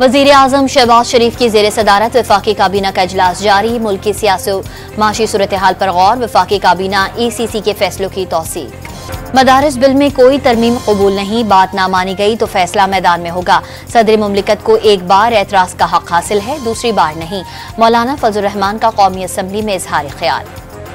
वज़ीर आज़म शहबाज शरीफ की ज़ेर सदारत वफाकी काबीना का इजलास जारी। मुल्क की सियासी माशी सूरत हाल पर गौर। वफाकी काबीना ECC के फैसलों की तौसीक। मदारिस बिल में कोई तरमीम कबूल नहीं, बात ना मानी गई तो फैसला मैदान में होगा। सदर मुमलिकत को एक बार एतराज़ का हक हासिल है, दूसरी बार नहीं। मौलाना फजल रहमान का कौमी असम्बली में इजहार ख्याल।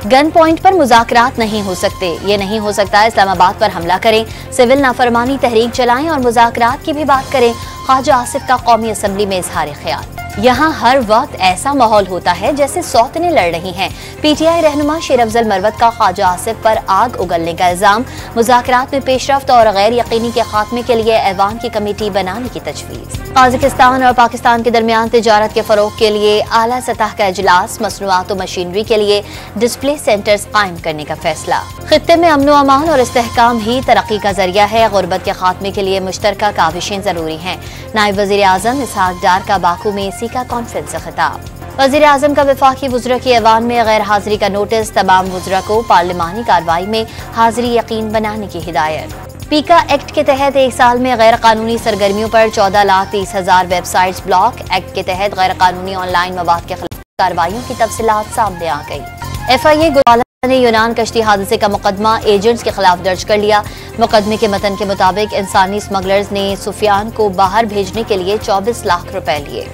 गन पॉइंट पर मुज़ाकरात नहीं हो सकते। ये नहीं हो सकता इस्लामाबाद पर हमला करें, सिविल नाफरमानी तहरीक चलाएं और मुज़ाकरात की भी बात करें। ख्वाजा आसिफ का कौमी असम्बली में इजहार ख्याल। यहाँ हर वक्त ऐसा माहौल होता है जैसे सौतने लड़ रही हैं। PTI रहनुमा शेर अफजल मरवत का ख्वाजा आसिफ पर आग उगलने का इल्जाम। मुज़ाकरात में पेशरफ्त और गैर यकीनी के खात्मे के लिए ऐवान की कमेटी बनाने की तजवीज़। ताजिकिस्तान और पाकिस्तान के दरमियान तिजारत के फरोग के लिए आला सतह का इजलास। मसनूआत और मशीनरी के लिए डिस्प्ले सेंटर्स कायम करने का फैसला। खित्ते में अमन व अमान और इस्तेहकाम ही तरक्की का जरिया है। गुर्बत के खात्मे के लिए मुश्तरका काविशें जरूरी हैं। नायब वज़ीर आज़म इसहाक डार का बाकू में इसी का कॉन्फ्रेंस से खिताब। वज़ीर आज़म का वफाकी वुज़रा की ऐवान में गैर हाजिरी का नोटिस। तमाम वुज़रा को पार्लिमानी कार्रवाई में हाजिरी यकीन बनाने की हिदायत। पीका एक्ट के तहत एक साल में गैर कानूनी सरगर्मियों पर 14,30,000 वेबसाइट्स ब्लॉक। एक्ट के तहत गैर कानूनी ऑनलाइन मवाद के खिलाफ कार्रवाइयों की तफसीलात सामने आ गई। FIA गुवाला ने यूनान कश्ती हादसे का मुकदमा एजेंट्स के खिलाफ दर्ज कर लिया। मुकदमे के मतन के मुताबिक इंसानी स्मगलर्स ने सुफियान को बाहर भेजने के लिए 24 लाख रुपए लिए।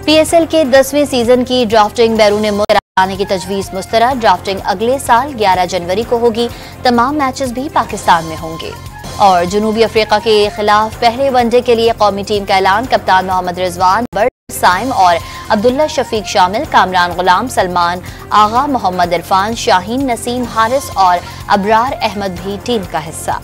PSL के 10वें सीजन की ड्राफ्टिंग बैरून मुल्क कराने की तजवीज़ मुस्तरद। ड्राफ्टिंग अगले साल 11 जनवरी को होगी। तमाम मैचेस भी पाकिस्तान में होंगे। और जनूबी अफ्रीका के खिलाफ पहले वनडे के लिए कौमी टीम का ऐलान। कप्तान मोहम्मद रिजवान, बर्ट साइम और अब्दुल्ला शफीक शामिल। कामरान गुलाम, सलमान आगा, मोहम्मद इरफान, शाहीन, नसीम हारिस और अबरार अहमद भी टीम का हिस्सा।